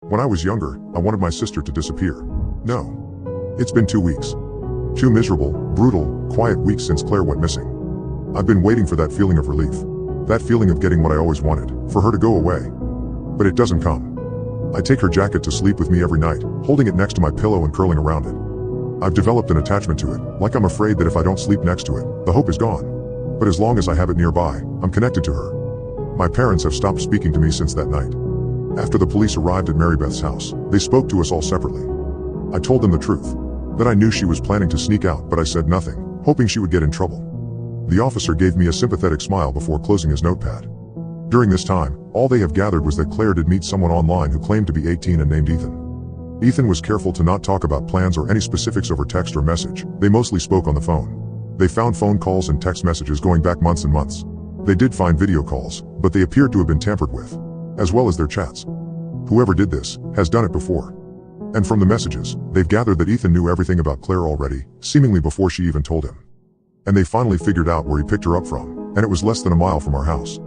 When I was younger, I wanted my sister to disappear. No. It's been 2 weeks. 2 miserable, brutal, quiet weeks since Claire went missing. I've been waiting for that feeling of relief. That feeling of getting what I always wanted, for her to go away. But it doesn't come. I take her jacket to sleep with me every night, holding it next to my pillow and curling around it. I've developed an attachment to it, like I'm afraid that if I don't sleep next to it, the hope is gone. But as long as I have it nearby, I'm connected to her. My parents have stopped speaking to me since that night. After the police arrived at Mary Beth's house, they spoke to us all separately. I told them the truth. That I knew she was planning to sneak out, but I said nothing, hoping she would get in trouble. The officer gave me a sympathetic smile before closing his notepad. During this time, all they have gathered was that Claire did meet someone online who claimed to be 18 and named Ethan. Ethan was careful to not talk about plans or any specifics over text or message. They mostly spoke on the phone. They found phone calls and text messages going back months and months. They did find video calls, but they appeared to have been tampered with, as well as their chats. Whoever did this has done it before. And from the messages, they've gathered that Ethan knew everything about Claire already, seemingly before she even told him. And they finally figured out where he picked her up from, and it was less than a mile from our house.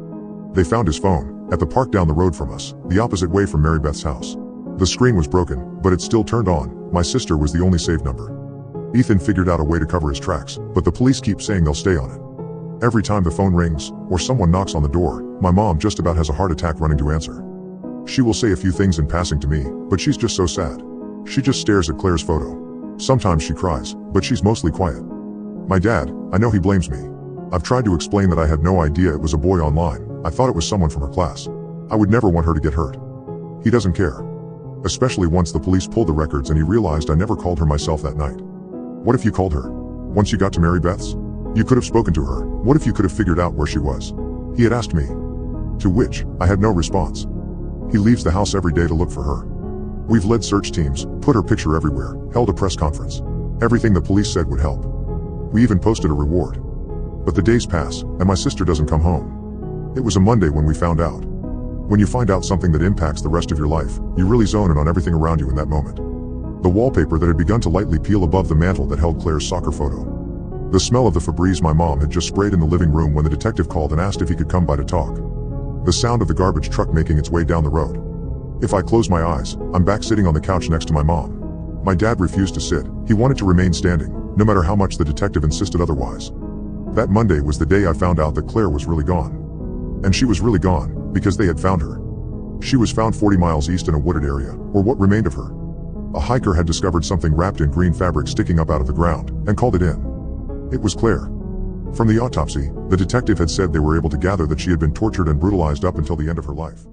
They found his phone, at the park down the road from us, the opposite way from Mary Beth's house. The screen was broken, but it still turned on. My sister was the only saved number. Ethan figured out a way to cover his tracks, but the police keep saying they'll stay on it. Every time the phone rings, or someone knocks on the door, my mom just about has a heart attack running to answer. She will say a few things in passing to me, but she's just so sad. She just stares at Claire's photo. Sometimes she cries, but she's mostly quiet. My dad, I know he blames me. I've tried to explain that I had no idea it was a boy online. I thought it was someone from her class. I would never want her to get hurt. He doesn't care. Especially once the police pulled the records and he realized I never called her myself that night. What if you called her? Once you got to Mary Beth's? You could have spoken to her. What if you could have figured out where she was? He had asked me. To which, I had no response. He leaves the house every day to look for her. We've led search teams, put her picture everywhere, held a press conference. Everything the police said would help. We even posted a reward. But the days pass, and my sister doesn't come home. It was a Monday when we found out. When you find out something that impacts the rest of your life, you really zone in on everything around you in that moment. The wallpaper that had begun to lightly peel above the mantel that held Claire's soccer photo. The smell of the Febreze my mom had just sprayed in the living room when the detective called and asked if he could come by to talk. The sound of the garbage truck making its way down the road. If I close my eyes, I'm back sitting on the couch next to my mom. My dad refused to sit. He wanted to remain standing, no matter how much the detective insisted otherwise. That Monday was the day I found out that Claire was really gone. And she was really gone, because they had found her. She was found 40 miles east in a wooded area, or what remained of her. A hiker had discovered something wrapped in green fabric sticking up out of the ground, and called it in. It was Claire. From the autopsy, the detective had said they were able to gather that she had been tortured and brutalized up until the end of her life.